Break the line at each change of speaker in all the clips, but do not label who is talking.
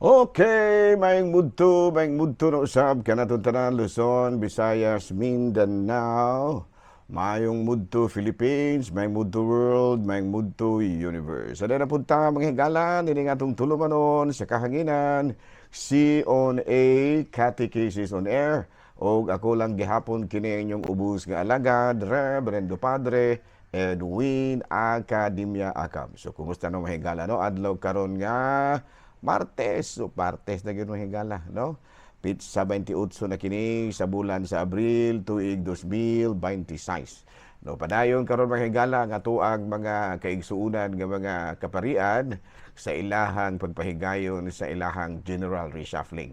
Okay, maing mudto na usab kanatong tanan Luzon, Visayas, Mindanao. Mayong mudto Philippines, mayong mudto world, mayong mudto universe. Ada na punta mga higala nini nga atong tulumanon sa kahanginan si on a Catechesis on Air. O ako lang gihapon kini inyong ubos nga alagad, Reverendo Padre Edwin Academia Acab. So kumusta no mga higala no? Adlaw karon nga Martes, so Martes na gano'n higala, no? Pizza 28 na kini sa bulan sa Abril, tuig 2026. No, padayon karon mga higala nga tuang mga kaigsuunan nga mga kaparian sa ilahang pagpahigayon sa ilahang general reshuffling.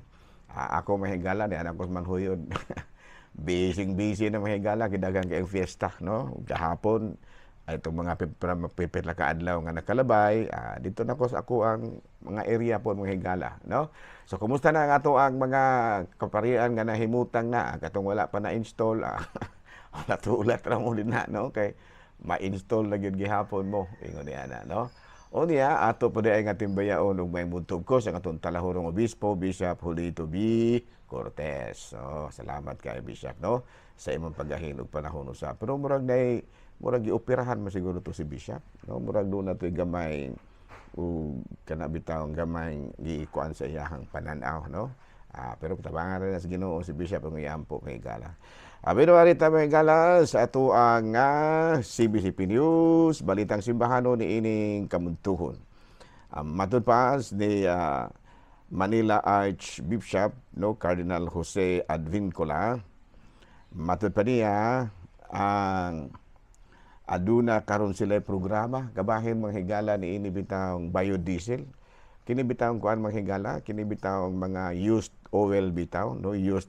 Ako mahigala ni anak ko manhuyod. Busy na mahigala kidagang kay fiesta, no? Gahapon itong mga pipit ka adlaw nga nakalabay, dito na ko sa ako ang mga area po mga higala, no? So kumusta na ang ato ang mga kaparian nga nahimutang na katong wala pa na install, ulat ra mo din na, no? Kay ma-install na gyud gihapon mo ingon niya na, no? O niya ato pa ay nga timbayaon ug may muntog ko sa katong talahurong obispo Bishop Julito B. Cortez. So salamat kay Bishop, no? Sa imong paghahin og panahon usa. Pero murag gioperahan mo siguro to si Bishop, no? Murag doon na to gamay o kanabitaw gamay gikuan sa iyahang pananaw, no? Pero tabangan rin sa Ginoo si Bishop ang iyampo kay gala. Pero arita may gala sa ato ang CBCP News, balitang simbahanon ni ining kamuntuhon. Matud pa ni Manila Archbishop, no, Cardinal Jose Advincula. Matud pa niya ang aduna karon sila programa gabahin mga higala ni ini bitawng biodiesel, kini bitawng kuan mga higala, kini bitawng mga used oil bitaw, no, used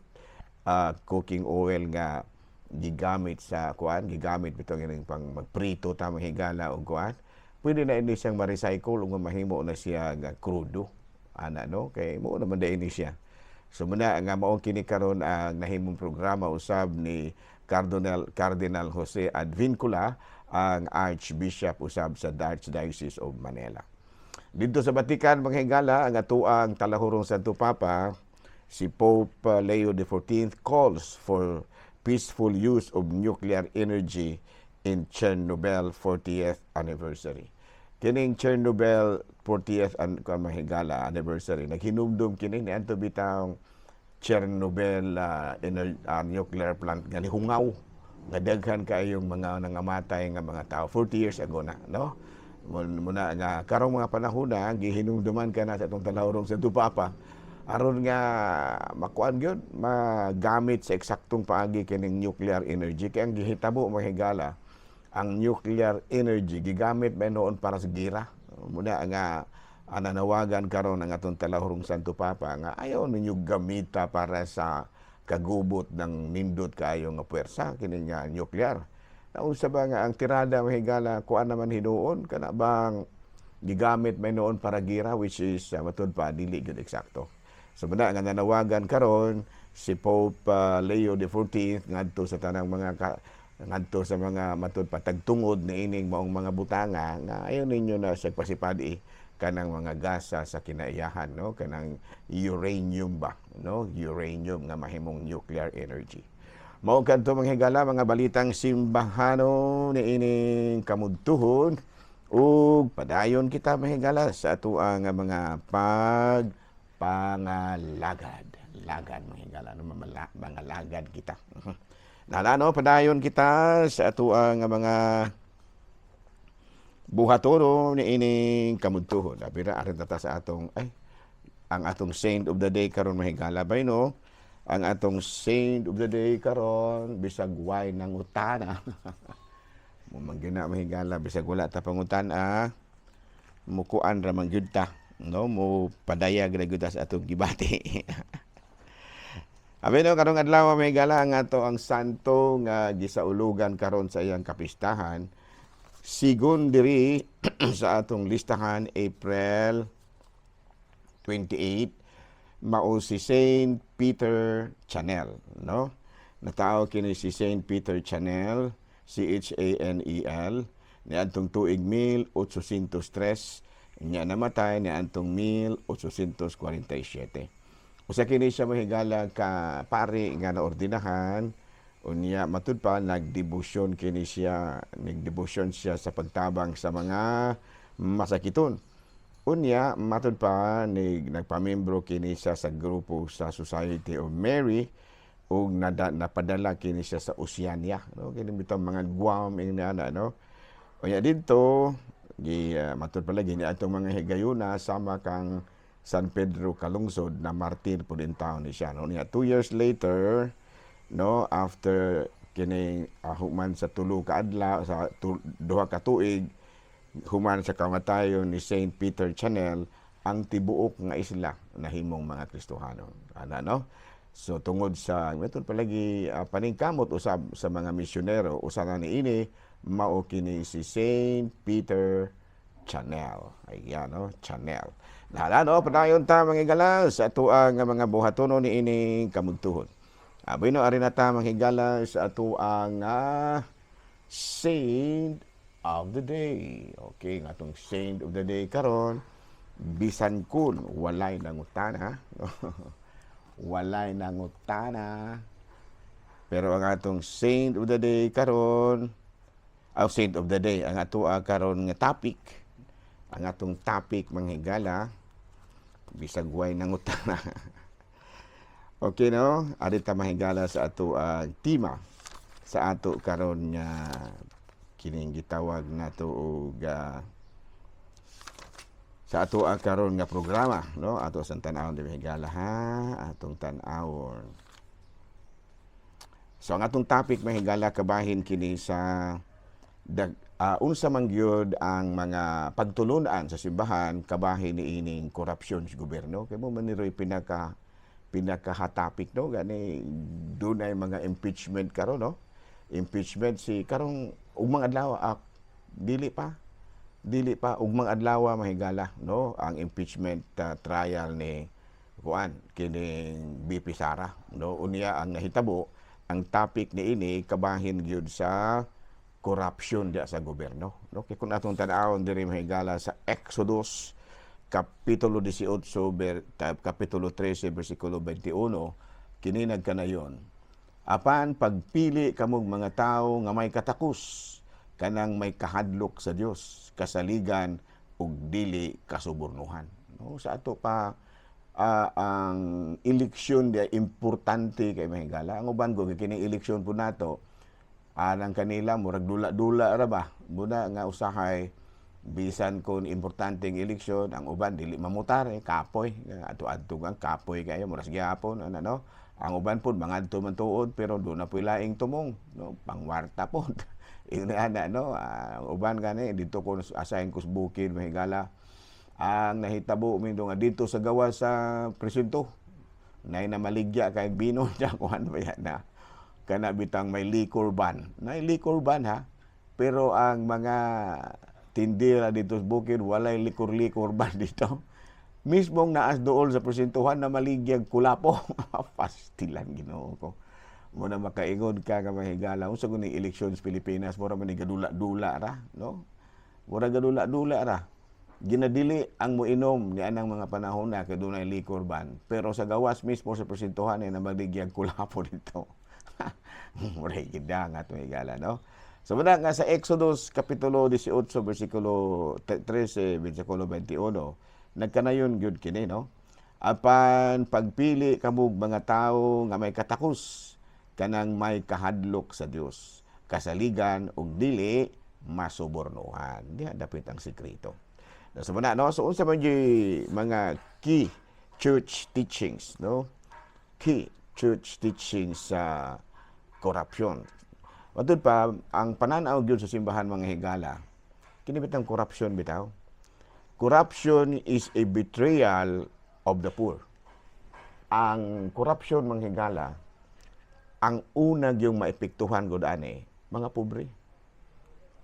cooking oil nga gigamit sa kuan, gigamit bitaw ining pang magprito ta mga higala og kuan, pwede na ini siyang ma-recycle ug mahimo na siya nga crudo ana, no, kay mo naman da ini siya. So muna nga mao kini karon ang nahimong programa usab ni Cardinal Jose Advincula, ang Archbishop usab sa Archdiocese of Manila. Dito sa Batikan, mga higala, ang atuang talahurong Santo Papa, si Pope Leo XIV calls for peaceful use of nuclear energy in Chernobyl 40th anniversary. Kining Chernobyl 40th anniversary, naghinumdum kini ni anto bitawng Chernobyl nuclear plant nga nihungaw nga daghan kayong mga nangamatay nga mga tao 40 years ago na, no? Muna nga karong mga panahon na gihinumduman ka na sa atong talahurong Santo Papa aron nga makuan gyud magamit sa eksaktong paagi kining nuclear energy. Kay ang gihitabo mga higala, ang nuclear energy gigamit ba noon para sa gira. Muna nga ananawagan karon ang atong talahurong Santo Papa nga ayaw ninyo gamita para sa kagubot ng nindot kayo nga puwersa kini nga nuclear. Naunsa ba nga ang tirada mahigala kuan naman hinuon kana bang gigamit may noon para gira, which is matud pa dili gyud eksakto. So muna nga nanawagan karon si Pope Leo XIV ngadto sa tanang mga ngadto sa mga matud pa tagtungod na ining maong mga butanga nga ayaw ninyo na sa pasipadi kanang mga gasa sa kinaiyahan, no, kanang uranium ba, no, uranium nga mahimong nuclear energy. Mao kadto mga higala mga balitang simbahano ni ining kamudtuhon ug padayon kita mga higala sa ato ang mga pangalagad mga higala, no, mga lagad kita. Nalano padayon kita sa ato ang mga buhatono ni ining kamudtuhon. Apira aron ta sa atong ang atong saint of the day karon mahigala bay, no? Ang atong saint of the day karon bisag way nang utana. Mo manggina mahigala bisag wala ta pangutana, mukuan ra man gyud ta, no? Mo padayag ra gyud ta sa atong gibati. No, karong adlaw mahigala ang ato ang santo nga gisaulugan karon sa iyang kapistahan. Sigon diri sa atong listahan April 28 mao si Saint Peter Chanel, no? Natao kini si Saint Peter Chanel, Chanel, niadtong tuig 1803 Nya namatay ni antong 1847. Usa kini siya mahigala ka pari nga naordinahan unya matud pa nagdebosyon kini siya, nagdebosyon siya sa pagtabang sa mga masakiton. Unya matud pa nagpamembro kini siya sa grupo sa Society of Mary ug napadala kini siya sa Oceania, no? Kini bitong mga Guam ana, no? Unya didto matud pala gini atong mga higayuna sama kang San Pedro Calungsod na martir po din taon ni siya, no? Niya 2 years later, no, after kini human sa tulo ka adlaw sa duha ka tuig human sa kamatayon ni Saint Peter Chanel ang tibuok nga isla nahimong mga Kristohano, ana, no? So tungod sa metod palagi paningkamot usab sa mga misyonero usa na niini mao kini si Saint Peter Chanel. Ayan, no? Chanel. Nahala, no? Padayon ta manghigala sa ato ang mga buhatono ni ining kamugtuhon. Aboy no, arin na ta manghigala sa ato ang Saint of the Day. Okay, nga itong Saint of the Day karon bisan kun walay nangutana. Walay nangutana. Pero ang atong Saint of the Day karon, Saint of the Day, ang ato karon nga topic, ang atong topic manghigala bisag way nangutana. Okay, no? Ari ta mahigala sa ato tema sa ato karon nga kining gitawag nato og sa ato karon nga programa, no? Ato sa tan-awon di mahigala ha, atong tan-awon. So ang atong topic mahigala kabahin kini sa unsa man gyud ang mga pagtulunan sa simbahan kabahin ni ining korupsyon sa gobyerno. Kay mo maniroy pinaka hot topic, no? Gani dunay mga impeachment karon, no? Impeachment si karong ugmang adlaw dili pa ugmang adlaw mahigala, no? Ang impeachment trial ni kining BP Sara, no? Unya ang nahitabo ang topic ni ini kabahin gyud sa corruption diya sa gobyerno, no? Kay kun atong tan-awon diri mahigala sa Exodus kapitulo 18 kapitulo 13 bersikulo 21 kini nagkanayon. Apan pagpili kamong mga tawo nga may katakos kanang may kahadlok sa Dios, kasaligan ug dili kasubornuhan, no? Sa ato pa ang eleksyon dia importante kay mahigala. Ang uban ko kini eleksyon po nato anang kanila murag dula-dula ra ba muna nga usahay bisan kon importante ang eleksyon ang uban dili mamutare kapoy adto ang kapoy kayo muras gyapon no, ang uban pod mangadto man tuod pero do na poy laing tumong, no, pangwarta pod ini ana, no? Ang uban gani dito ko asahin ko sa bukid mahigala ang nahitabo mindo nga dito sa gawa sa presinto nay na maligya kay bino diya kuan ba yan na kana bitang may liquor ban. Nay liquor ban ha. Pero ang mga tindera dito sa bukid walay liquor ban dito. Mismong naas dool sa presintuhan na maligyag kulapo. Pastilan Ginoo ko. Muna makaingon ka nga mahigala unsa kuning eleksyon sa Pilipinas mura man gadula-dula ra, no? Mura gadula-dula ra. Ginadili ang moinom ni anang mga panahon na kay dunay liquor ban. Pero sa gawas mismo sa presintuhan ay na maligyag kulapo dito. Muray gidang ato higala, no? So muna nga sa Exodus kapitulo 18 bersikulo 13 bersikulo 21 nagkanayon gyud kini, no? Apan pagpili kamog mga tawo nga may katakos kanang may kahadlok sa Dios, kasaligan ug dili masubornuhan. Diha dapit ang sekreto. So muna, no? So unsa man mga key church teachings, no? Key church teachings sa korupsyon. Matud pa, ang pananaw gyud sa simbahan mga higala, kini bitang korupsyon bitaw. Corruption is a betrayal of the poor. Ang korupsyon mga higala, ang una yung maepektuhan gud ani mga pobre.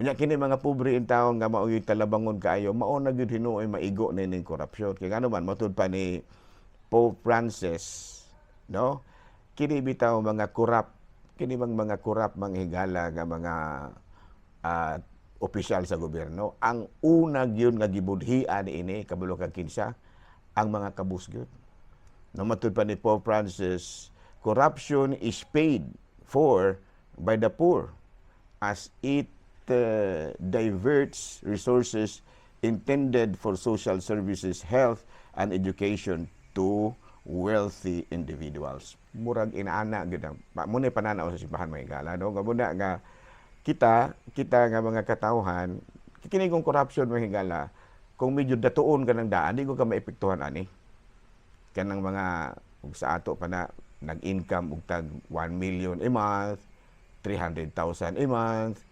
Nya kini mga pobre in taon nga mao yung talabangon kaayo, mao na gyud hinuoy maigo na ning korupsyon. Kay ngano man matud pa ni Pope Francis, no? Kini bitaw mga korap, kini mga korap mga higala nga mga opisyal sa gobyerno. Ang una gyud nga gibudhian ini kabalo kag kinsa ang mga kabus gyud. No matud pa ni Pope Francis, corruption is paid for by the poor as it diverts resources intended for social services, health, and education to wealthy individuals. Murag inaana gid muna pananaw sa simbahan mga higala, no? Gabuna nga kita nga mga katawhan, kini kung corruption mga higala, kung medyo datuon ka ng daan, di ko ka maepektuhan ani. Kanang mga sa ato pa na nag-income og tag 1 million a month, 300,000 a month.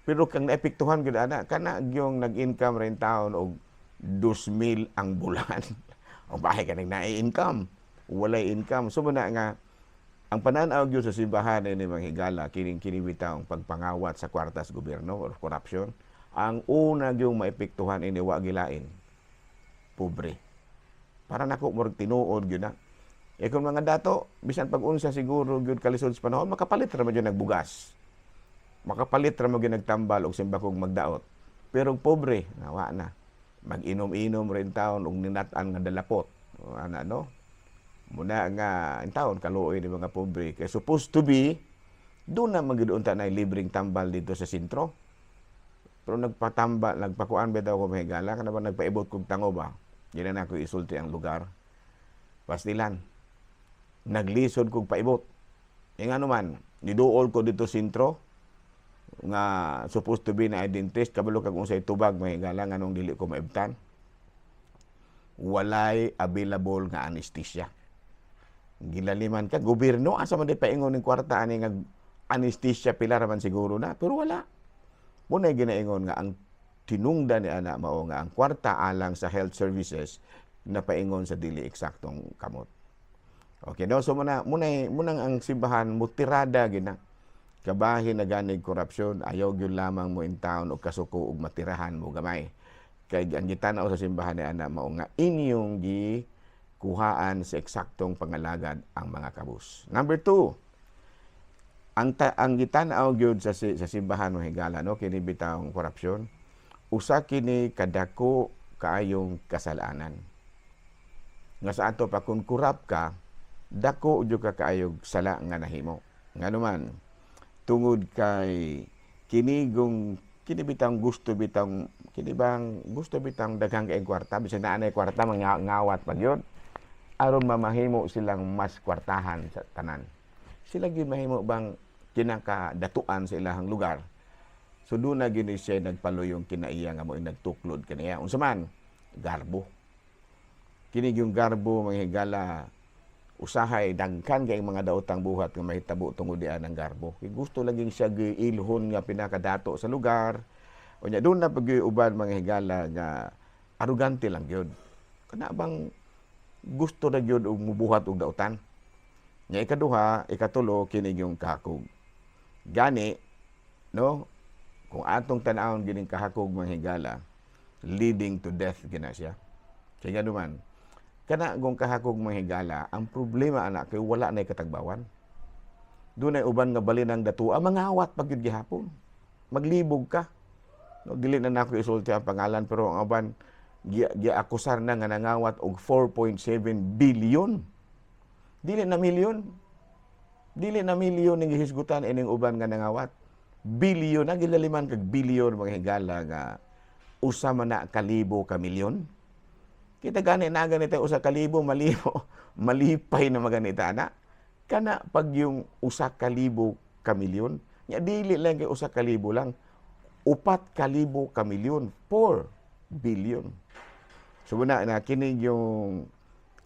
Pero kang naepektuhan gid ana kana gyung nag-income rin taon og 2,000 ang bulan. O bahay ka nang na-income, walay income. So muna nga ang pananaw gyud sa simbahan ni mga higala kining bitaw pagpangawat sa kwartas gobyerno or corruption. Ang una gyung maepektuhan ini wa gilain pobre. Para nako murag tinuod gyud na. E kung mga dato, bisan pag-unsa siguro gyud kalisod sa panahon, makapalit ra man gyud nagbugas. Makapalit ra mo ginagtambal og simbakog magdaot. Pero pobre, nawa na. Mag-inom-inom rin taon og ninat-an nga dalapot. Ana no? Muna nga in taon kaluoy ni mga pobre. Kaya supposed to be doon na magidunta na libreng tambal dito sa sentro. Pero nagpakuan ba daw ko mahigala kana ba nagpaibot kog tango ba? Dili na ako isulti ang lugar. Pastilan. Naglisod kog paibot. Nga naman, niduol ko dito sentro nga supposed to be na dentist kabalo kag unsay tubag mahigala nganong dili ko maibtan. Walay available nga anesthesia. Gilaliman ka gobyerno asa man di paingon ning kwarta ani nga anesthesia pila ra man siguro na pero wala. Muna ginaingon nga ang tinungdan ni ana mao nga ang kwarta alang sa health services na paingon sa dili eksaktong kamot. Okay, no? So munang ang simbahan mutirada gina kabahin na ganig korupsyon, ayaw gyud lamang mo in town o kasuko og matirahan mo gamay. Kay ang gitanaw sa simbahan ni ana mao nga inyong gikuhaan sa eksaktong pangalagad ang mga kabus. Number 2, ang gitanaw gyud sa simbahan mo higala no kini bitawng korupsyon, usa kini kadako kaayong kasalanan. Nga sa ato pa kung kurap ka, dako jud ka kaayog sala nga nahimo. Nganuman tungod kay kini bitang gusto bitang daghang kay kwarta bisan na anay kwarta ngawat pa gyud aron mamahimo silang mas kwartahan sa tanan. Sila gyud mahimo bang kinakadatuan sa ilahang lugar. So doon na gini siya nagpaluyong kinaiya nga mo nagtuklod kaniya. Unsa man garbo. Kini yung garbo mga higala usahay dagkan kay mga daotang buhat nga mahitabo tungod dian ang garbo. Kay gusto laging siya giilhon nga pinakadato sa lugar. Unya doon na pag-uban mga higala nga arugante lang gyud. Kana bang gusto na gyud og mubuhat og daotan. Nya ikaduha, ikatulo kini yung kahakog. Gani no kung atong tan-awon gining kahakog mga higala leading to death gina siya. Kaya naman kana gong kahakog mga higala, ang problema anak kay wala nay katagbawan. Dunay uban nga balinang datua mangawat pag gyud gihapon. Maglibog ka. No, dili na nako isulti ang pangalan pero ang uban giakusar na nga nangawat og 4.7 billion. Dili na milyon. Dili na milyon ning gihisgutan ining uban nga nangawat. Bilyon na gilaliman kag bilyon mga higala nga usa man na kalibo ka milyon. Kita gani na ganito usa ka libo malipay na maganita na. Kana pag yung usa ka libo ka milyon, nya dili lang kay usa ka libo lang. 4,000 ka milyon, 4 billion. So na kini yung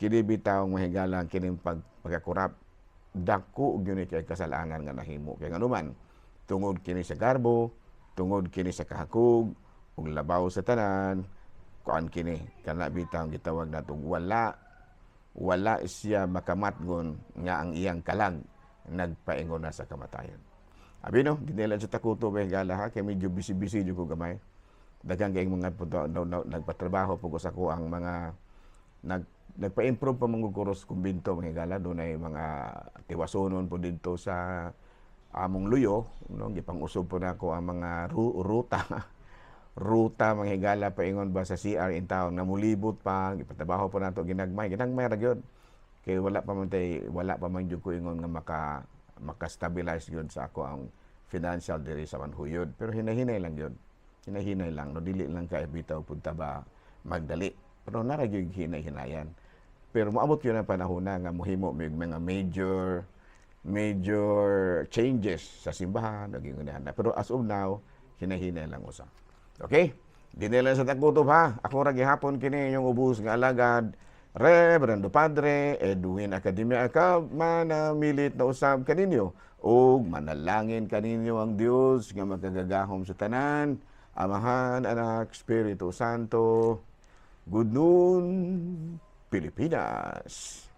bitaw mahigala kining pagkakurap dako gyud kay kasalanan nga nahimo kay nganuman tungod kini sa garbo, tungod kini sa kahakog ug labaw sa tanan kuan kini kana bitaw gitawag natong wala siya makamatgon nga ang iyang kalag nagpaingon na sa kamatayon. Abi no, dinila sa takuto ba higala ha kay medyo busy jud ko gamay. Daghang kay mga nagpatrabaho pug sa ko ang mga nagpa-improve pa mga kuros kumbinto mga higala do ay mga tiwasonon po dito sa among luyo no gipang-usab po nako ang mga ruta ruta manghigala paingon ba sa CR in town nga mulibot pa ipatabaho pa nato ginagmay ra gyud kay wala pa man jud ko ingon nga maka-stabilize gyud sa ako ang financial diri sa manhuyod, pero hinahinay lang gyud, hinahinay lang, no dili lang kay bitaw punta ba magdali, pero nara gyud hinay-hinayan. Pero moabot yun ang panahon na nga mohimo may mga major changes sa simbahan naging na. Pero as of now hinahinay lang usa. Okay? Dinila sa tagutob ha. Ako ra gihapon kini yung ubos nga alagad Reverendo Padre Edwin Academia ka manamilit na usab kaninyo ug manalangin kaninyo ang Dios nga magagagahom sa tanan, Amahan, Anak, Espiritu Santo. Good noon, Pilipinas.